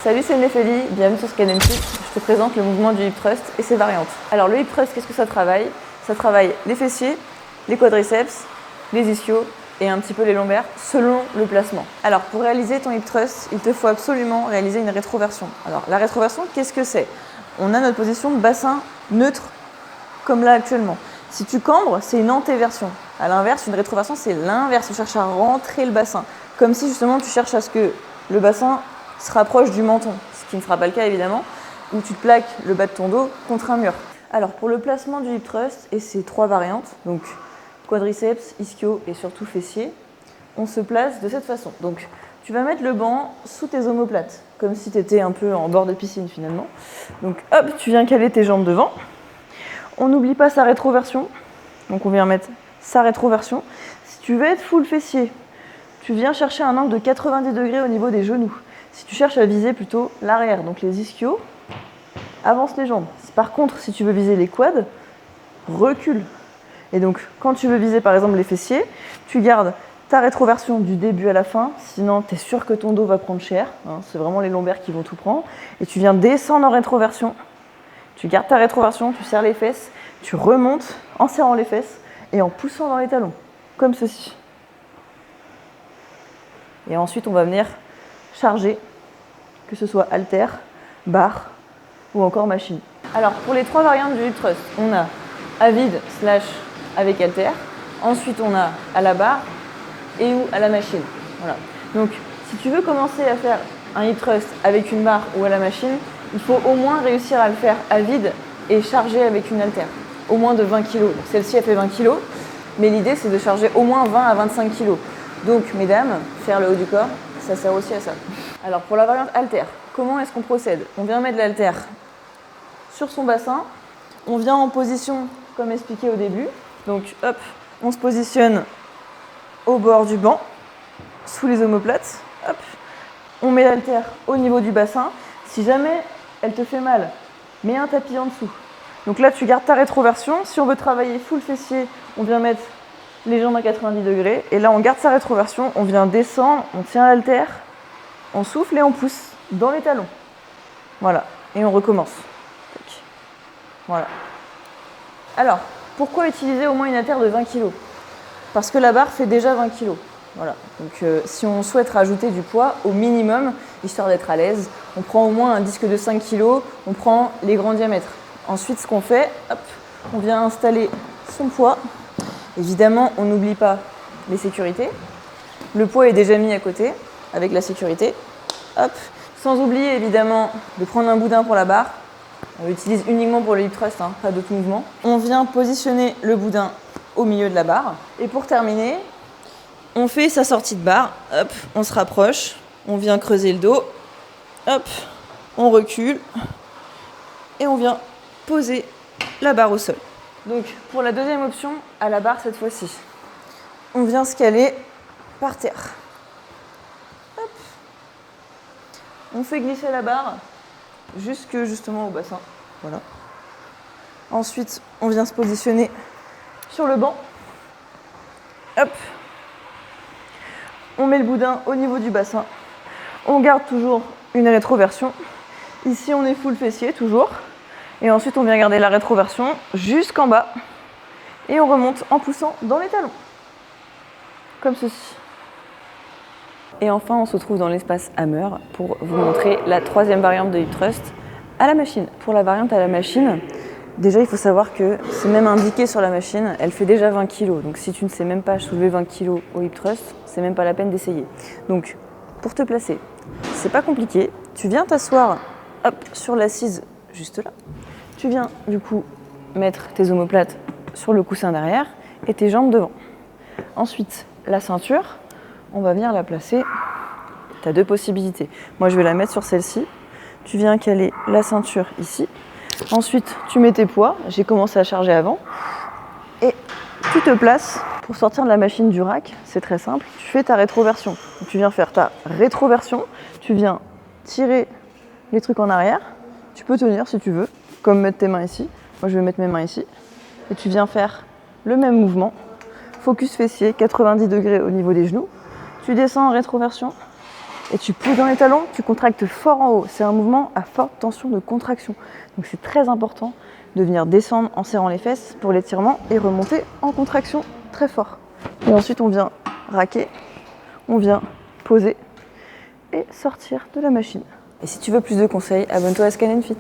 Salut, c'est Néphélie, bienvenue sur ScanNC. Je te présente le mouvement du hip thrust et ses variantes. Alors le hip thrust, qu'est-ce que ça travaille? Ça travaille les fessiers, les quadriceps, les ischios et un petit peu les lombaires selon le placement. Alors pour réaliser ton hip thrust, il te faut absolument réaliser une rétroversion. Alors la rétroversion, qu'est-ce que c'est? On a notre position de bassin neutre comme là actuellement. Si tu cambres, c'est une antéversion. À l'inverse, une rétroversion, c'est l'inverse. On cherche à rentrer le bassin. Comme si justement tu cherches à ce que le bassin se rapproche du menton, ce qui ne sera pas le cas évidemment, où tu te plaques le bas de ton dos contre un mur. Alors pour le placement du hip thrust et ses trois variantes, donc quadriceps, ischio et surtout fessiers, on se place de cette façon. Donc tu vas mettre le banc sous tes omoplates, comme si tu étais un peu en bord de piscine finalement. Donc hop, tu viens caler tes jambes devant. On n'oublie pas sa rétroversion, donc on vient mettre sa rétroversion. Si tu veux être full fessier, tu viens chercher un angle de 90 degrés au niveau des genoux. Si tu cherches à viser plutôt l'arrière, donc les ischios, avance les jambes. Par contre, si tu veux viser les quads, recule. Et donc, quand tu veux viser par exemple les fessiers, tu gardes ta rétroversion du début à la fin, sinon tu es sûr que ton dos va prendre cher. C'est vraiment les lombaires qui vont tout prendre. Et tu viens descendre en rétroversion. Tu gardes ta rétroversion, tu serres les fesses, tu remontes en serrant les fesses et en poussant dans les talons, comme ceci. Et ensuite, on va venir charger, que ce soit haltère, barre ou encore machine. Alors pour les trois variantes du hip thrust, on a à vide / avec haltère, ensuite on a à la barre et ou à la machine. Voilà. Donc si tu veux commencer à faire un hip thrust avec une barre ou à la machine, il faut au moins réussir à le faire à vide et charger avec une haltère, au moins de 20 kg. Celle-ci a fait 20 kg, mais l'idée c'est de charger au moins 20 à 25 kg. Donc mesdames, faire le haut du corps, ça sert aussi à ça. Alors pour la variante haltère, comment est-ce qu'on procède? On vient mettre l'haltère sur son bassin, on vient en position comme expliqué au début. Donc hop, on se positionne au bord du banc, sous les omoplates. Hop, on met l'haltère au niveau du bassin. Si jamais elle te fait mal, mets un tapis en dessous. Donc là tu gardes ta rétroversion. Si on veut travailler full fessier, on vient mettre les jambes à 90 degrés. Et là on garde sa rétroversion, on vient descendre, on tient l'haltère, on souffle et on pousse dans les talons. Voilà, et on recommence. Voilà. Alors, pourquoi utiliser au moins une haltère de 20 kg? Parce que la barre fait déjà 20 kg. Voilà. Donc si on souhaite rajouter du poids au minimum, histoire d'être à l'aise, on prend au moins un disque de 5 kg, on prend les grands diamètres. Ensuite, ce qu'on fait, hop, on vient installer son poids. Évidemment, on n'oublie pas les sécurités. Le poids est déjà mis à côté avec la sécurité. Hop. Sans oublier évidemment de prendre un boudin pour la barre. On l'utilise uniquement pour le hip thrust, pas d'autres mouvements. On vient positionner le boudin au milieu de la barre. Et pour terminer, on fait sa sortie de barre. Hop, on se rapproche. On vient creuser le dos. Hop, on recule. Et on vient poser la barre au sol. Donc pour la deuxième option, à la barre cette fois-ci, on vient se caler par terre. Hop. On fait glisser la barre jusque justement au bassin. Voilà. Ensuite, on vient se positionner sur le banc. Hop. On met le boudin au niveau du bassin. On garde toujours une rétroversion. Ici, on est full fessier toujours. Et ensuite, on vient garder la rétroversion jusqu'en bas. Et on remonte en poussant dans les talons. Comme ceci. Et enfin, on se retrouve dans l'espace Hammer pour vous montrer la troisième variante de hip thrust à la machine. Pour la variante à la machine, déjà il faut savoir que c'est même indiqué sur la machine, elle fait déjà 20 kg. Donc si tu ne sais même pas soulever 20 kg au hip thrust, c'est même pas la peine d'essayer. Donc pour te placer, c'est pas compliqué. Tu viens t'asseoir hop, sur l'assise juste là. Tu viens du coup mettre tes omoplates sur le coussin derrière et tes jambes devant. Ensuite, la ceinture, on va venir la placer. Tu as deux possibilités. Moi, je vais la mettre sur celle-ci. Tu viens caler la ceinture ici. Ensuite, tu mets tes poids. J'ai commencé à charger avant. Et tu te places pour sortir de la machine du rack. C'est très simple. Tu fais ta rétroversion. Donc, tu viens faire ta rétroversion. Tu viens tirer les trucs en arrière. Tu peux tenir si tu veux, comme mettre tes mains ici. Moi, je vais mettre mes mains ici. Et tu viens faire le même mouvement. Focus fessier, 90 degrés au niveau des genoux. Tu descends en rétroversion. et tu pousses dans les talons, tu contractes fort en haut. C'est un mouvement à forte tension de contraction. Donc c'est très important de venir descendre en serrant les fesses pour l'étirement et remonter en contraction très fort. Et ensuite on vient raquer, on vient poser et sortir de la machine. Et si tu veux plus de conseils, abonne-toi à Scan & Fit.